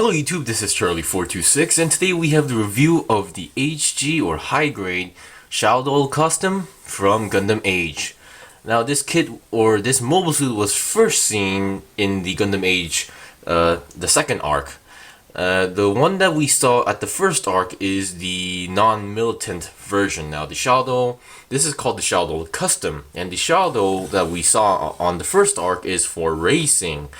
Hello YouTube, this is Charlie426 and today we have the review of the HG or high grade Shaldoll Custom from Gundam AGE. Now this kit or this mobile suit was first seen in the Gundam AGE, the second arc. The one that we saw at the first arc is the non-militant version. Now the Shaldoll, this is called the Shaldoll Custom, and the Shaldoll that we saw on the first arc is for racing.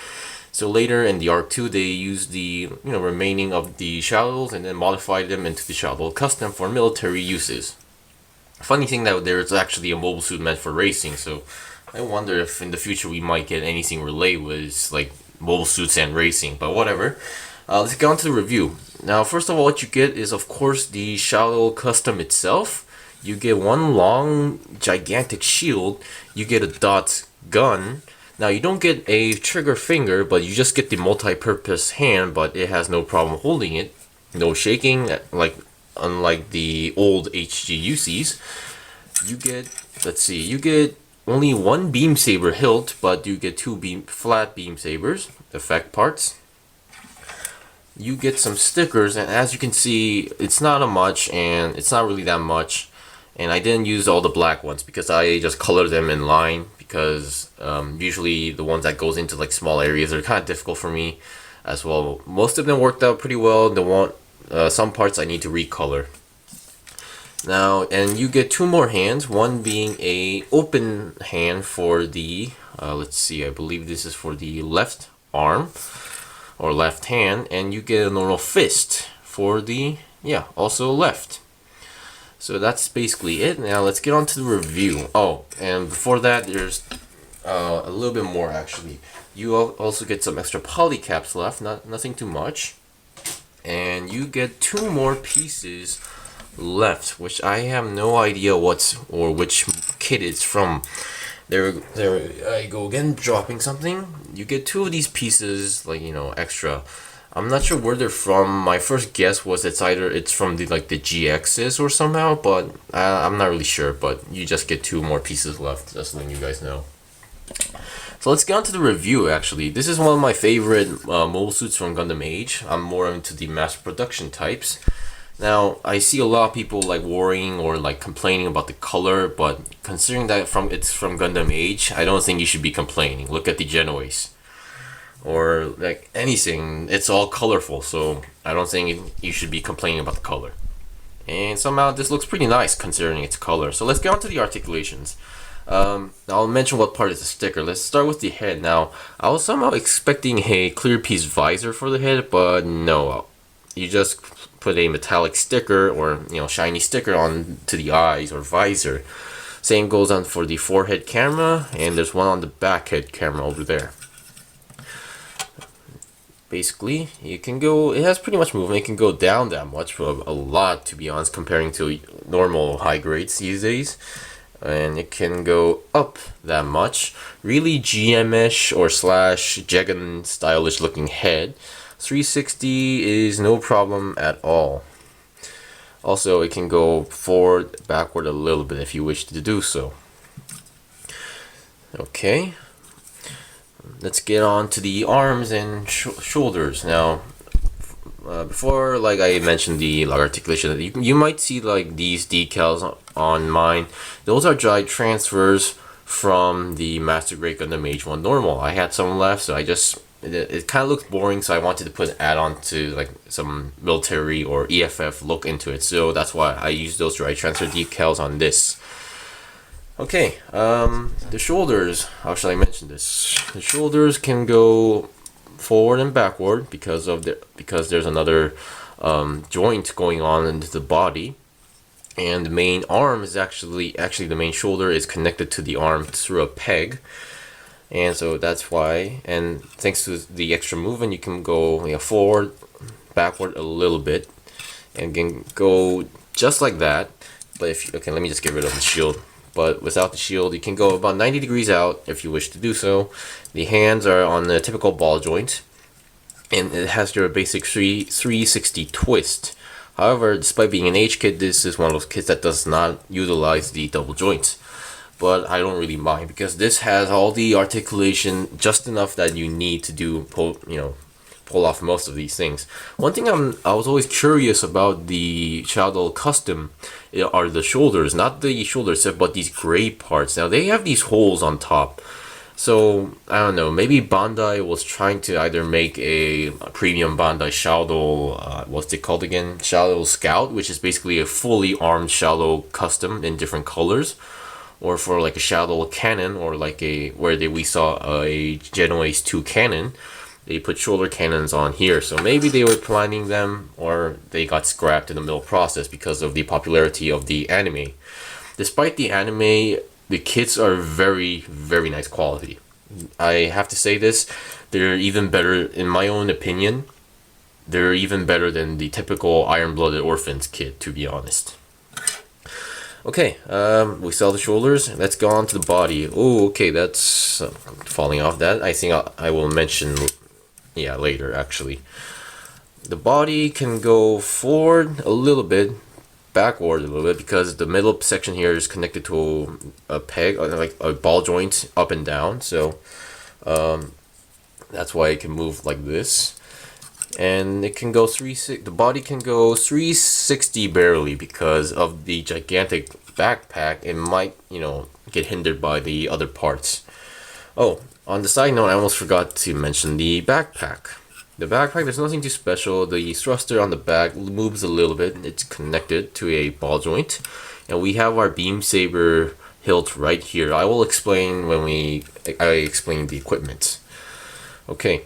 So later in the arc 2, they used the remaining of the Shaldols and then modified them into the Shaldoll Custom for military uses. Funny thing that there's actually a mobile suit meant for racing, so I wonder if in the future we might get anything related with like mobile suits and racing, but whatever. Let's get on to the review. Now first of all, what you get is of course the Shaldoll Custom itself. You get one long gigantic shield, you get a dot gun. Now you don't get a trigger finger, but you just get the multi-purpose hand, but it has no problem holding it. No shaking, unlike the old HG UCs. You get, let's see, you get only one beam saber hilt, but you get two flat beam sabers, effect parts. You get some stickers, and as you can see, it's not much, and it's not really that much. And I didn't use all the black ones because I just colored them in line, because usually the ones that goes into like small areas are kind of difficult for me as well. Most of them worked out pretty well. Some parts I need to recolor. Now, and you get two more hands, one being a open hand for the let's see, I believe this is for the left arm or left hand, and you get a normal fist for the also left. So that's basically it. Now let's get on to the review. Oh, and before that, there's a little bit more actually. You also get some extra polycaps left, nothing too much. And you get two more pieces left, which I have no idea which kit it's from. There I go again, dropping something. You get two of these pieces, extra. I'm not sure where they're from. My first guess was it's from the GXs or somehow, but I'm not really sure. But you just get two more pieces left, just letting you guys know. So let's get on to the review. Actually, this is one of my favorite mobile suits from Gundam AGE. I'm more into the mass production types. Now I see a lot of people worrying or complaining about the color, but considering that it's from Gundam AGE, I don't think you should be complaining. Look at the Genoese. Or anything, it's all colorful, so I don't think you should be complaining about the color. And somehow this looks pretty nice considering its color. So let's get on to the articulations. I'll mention what part is the sticker. Let's start with the head. Now I was somehow expecting a clear piece visor for the head, but no, you just put a metallic sticker or shiny sticker on to the eyes or visor. Same goes on for the forehead camera, and there's one on the back head camera over there. Basically, it has pretty much movement. It can go down that much, a lot to be honest, comparing to normal high grades these days. And it can go up that much. Really GM-ish or / Jegan stylish looking head. 360 is no problem at all. Also, it can go forward, backward a little bit if you wish to do so. Okay. Let's get on to the arms and shoulders. Now, before I mentioned the articulation, you might see these decals on mine. Those are dry transfers from the Master Grade Gundam AGE 1 normal. I had some left, so it kind of looked boring, so I wanted to put an add-on to some military or EFF look into it. So that's why I used those dry transfer decals on this. Okay, the shoulders, how should I mention this? The shoulders can go forward and backward because there's another joint going on into the body. And the main arm is actually the main shoulder is connected to the arm through a peg. And so that's why, and thanks to the extra movement, you can go forward, backward a little bit, and can go just like that. But okay, let me just get rid of the shield. But without the shield, you can go about 90 degrees out if you wish to do so. The hands are on the typical ball joint, and it has your basic 360 twist. However, despite being an H kit, this is one of those kits that does not utilize the double joints. But I don't really mind because this has all the articulation just enough that you need to do pull off most of these things. One thing I was always curious about the Shaldoll Custom are the shoulders, not the shoulder set, but these gray parts. Now they have these holes on top. So, I don't know, maybe Bandai was trying to either make a premium Bandai Shaldoll, what's it called again? Shaldoll Scout, which is basically a fully armed Shaldoll Custom in different colors. Or for like a Shaldoll cannon, or like we saw a Genoese 2 cannon. They put shoulder cannons on here, so maybe they were planning them, or they got scrapped in the middle process because of the popularity of the anime. Despite the anime, the kits are very, very nice quality. I have to say this, they're even better, in my own opinion, they're even better than the typical Iron-Blooded Orphans kit, to be honest. Okay, we saw the shoulders, let's go on to the body. Oh, okay, that's falling off. That I think I will mention, yeah, later actually. The body can go forward a little bit, backward a little bit, because the middle section here is connected to a peg, like a ball joint up and down, so that's why it can move like this. And it can go the body can go 360 barely because of the gigantic backpack. It might, you know, get hindered by the other parts. Oh, on the side note, I almost forgot to mention the backpack. The backpack, there's nothing too special. The thruster on the back moves a little bit. It's connected to a ball joint. And we have our beam saber hilt right here. I will explain when I explain the equipment. Okay.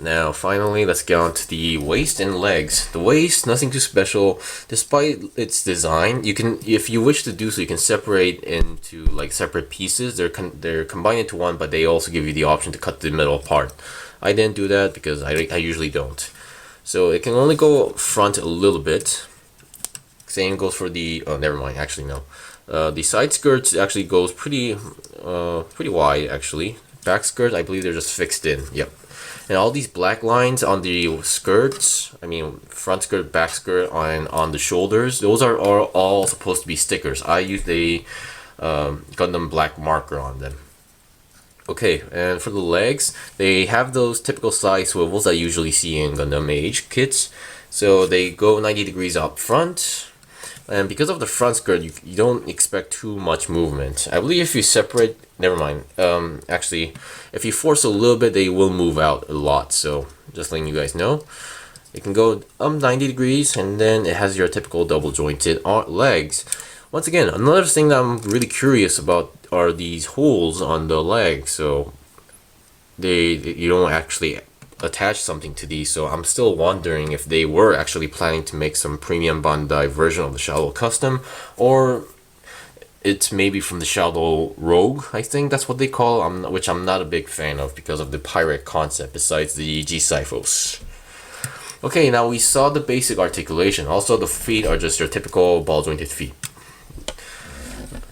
Now, finally, let's get on to the waist and legs. The waist, nothing too special. Despite its design, you can, if you wish to do so, you can separate into like separate pieces. They're combined into one, but they also give you the option to cut the middle apart. I didn't do that because I usually don't. So it can only go front a little bit. Same goes for the, oh, never mind, actually no. The side skirts actually goes pretty wide actually. Back skirt, I believe they're just fixed in, yep. And all these black lines on the skirts, I mean front skirt, back skirt, on the shoulders, those are all supposed to be stickers. I used a Gundam black marker on them. Okay, and for the legs, they have those typical side swivels that you usually see in Gundam AGE kits. So they go 90 degrees up front. And because of the front skirt, you don't expect too much movement. I believe if you separate, never mind. Actually, if you force a little bit, they will move out a lot. So just letting you guys know. It can go up 90 degrees, and then it has your typical double jointed legs. Once again, another thing that I'm really curious about are these holes on the leg. So you don't actually attach something to these, so I'm still wondering if they were actually planning to make some premium Bandai version of the Shaldoll Custom, or it's maybe from the Shaldoll Rogue, I think that's what they call, which I'm not a big fan of because of the pirate concept besides the G-Cyphos. Okay, now we saw the basic articulation. Also, the feet are just your typical ball jointed feet.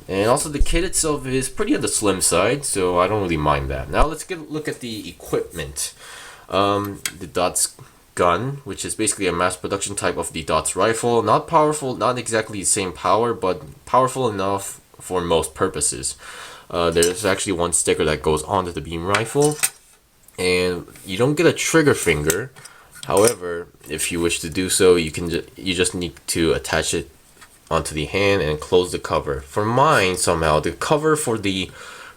And also the kit itself is pretty on the slim side, so I don't really mind that. Now let's get a look at the equipment. The DOTS gun, which is basically a mass production type of the DOTS rifle. Not powerful, not exactly the same power, but powerful enough for most purposes. There's actually one sticker that goes onto the beam rifle, and you don't get a trigger finger. However, if you wish to do so, you just need to attach it onto the hand and close the cover. For mine, somehow the cover for the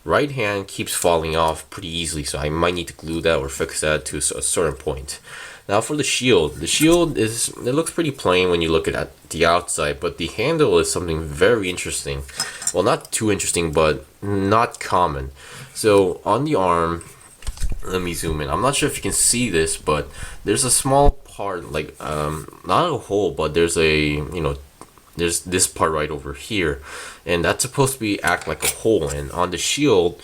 right hand keeps falling off pretty easily, so I might need to glue that or fix that to a certain point. Now for the shield it looks pretty plain when you look at the outside, but the handle is something very interesting. Well, not too interesting, but not common. So on the arm, let me zoom in. I'm not sure if you can see this, but there's a small part, like not a hole, but there's there's this part right over here, and that's supposed to act like a hole. And on the shield,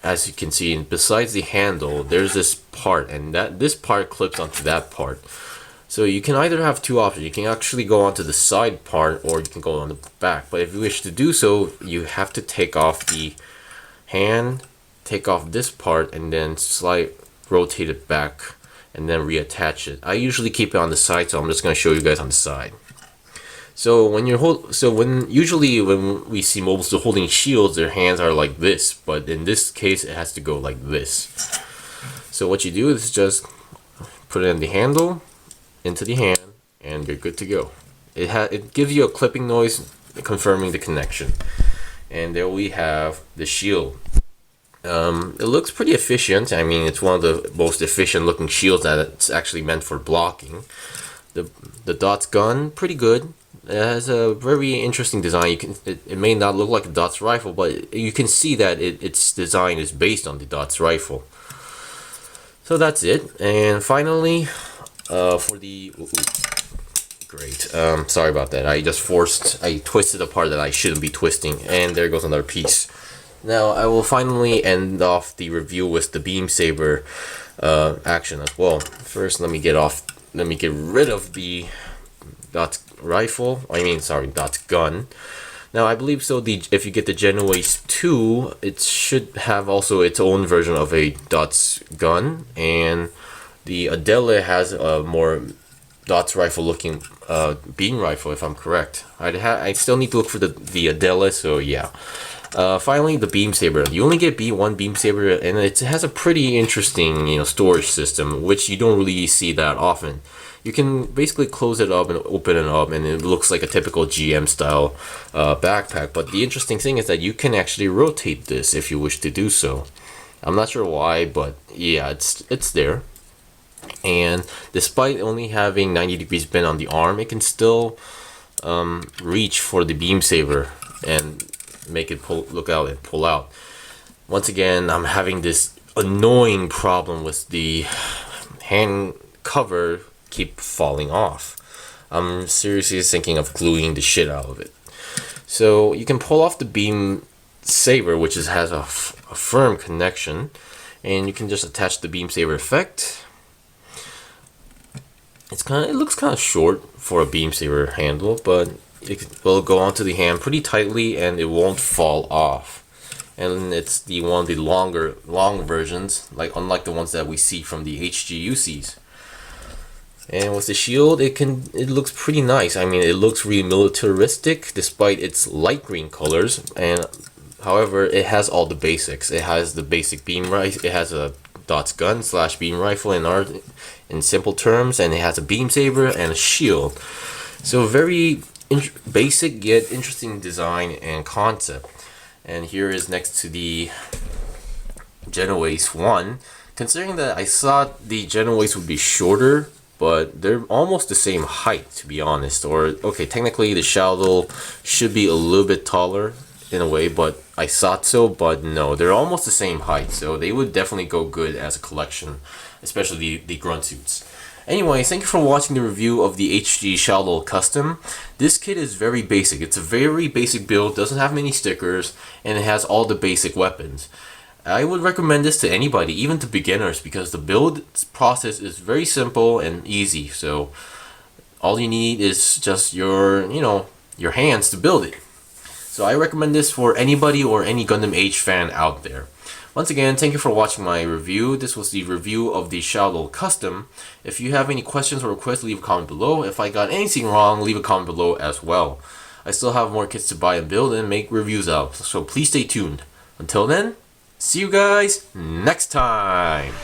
as you can see, besides the handle, there's this part, and this part clips onto that part. So you can either have two options. You can actually go onto the side part, or you can go on the back. But if you wish to do so, you have to take off the hand, take off this part, and then rotate it back, and then reattach it. I usually keep it on the side, so I'm just going to show you guys on the side. So when usually when we see mobile suits holding shields, their hands are like this, but in this case it has to go like this. So what you do is just put it in the handle, into the hand, and you're good to go. It gives you a clipping noise confirming the connection. And there we have the shield. It looks pretty efficient. I mean, it's one of the most efficient looking shields that it's actually meant for blocking. The Dots gun, pretty good. It has a very interesting design. It may not look like a Dots rifle, but you can see that its design is based on the Dots rifle. So that's it. And finally, for the great. Sorry about that. I twisted a part that I shouldn't be twisting, and there goes another piece. Now I will finally end off the review with the beam saber action as well. First, let me get rid of the Dots rifle. Dots gun. Now I believe so. If you get the Genoese 2, it should have also its own version of a Dots gun, and the Adele has a more Dots rifle looking beam rifle, if I'm correct. I still need to look for the Adele, so yeah. Finally, the beam saber. You only get one beam saber, and it has a pretty interesting, storage system, which you don't really see that often. You can basically close it up and open it up, and it looks like a typical GM style backpack. But the interesting thing is that you can actually rotate this if you wish to do so. I'm not sure why, but yeah, it's there. And despite only having 90 degrees bend on the arm, it can still reach for the beam saber and make it look out and pull out. Once again, I'm having this annoying problem with the hand cover keep falling off. I'm seriously thinking of gluing the shit out of it. So you can pull off the beam saber, which has a firm connection, and you can just attach the beam saber effect. It looks kind of short for a beam saber handle, but it will go onto the hand pretty tightly and it won't fall off. And it's one of the long versions, unlike the ones that we see from the HG UCs. And with the shield, it looks pretty nice. I mean, it looks really militaristic despite its light green colors. And however, it has all the basics. It has the basic beam rifle. It has a Dots gun / beam rifle in simple terms, and it has a beam saber and a shield. So very basic yet interesting design and concept. And here is next to the Genoese 1. Considering that I thought the Genoese would be shorter, but they're almost the same height, to be honest. Or okay, technically the Shaldoll should be a little bit taller in a way, but I thought so, but no, they're almost the same height, so they would definitely go good as a collection, especially the grunt suits. Anyway, thank you for watching the review of the HG Shaldoll Custom. This kit is very basic. It's a very basic build, doesn't have many stickers, and it has all the basic weapons. I would recommend this to anybody, even to beginners, because the build process is very simple and easy. So all you need is just your hands to build it. So I recommend this for anybody or any Gundam AGE fan out there. Once again, thank you for watching my review. This was the review of the Shaldoll Custom. If you have any questions or requests, leave a comment below. If I got anything wrong, leave a comment below as well. I still have more kits to buy and build and make reviews of, so please stay tuned. Until then, see you guys next time!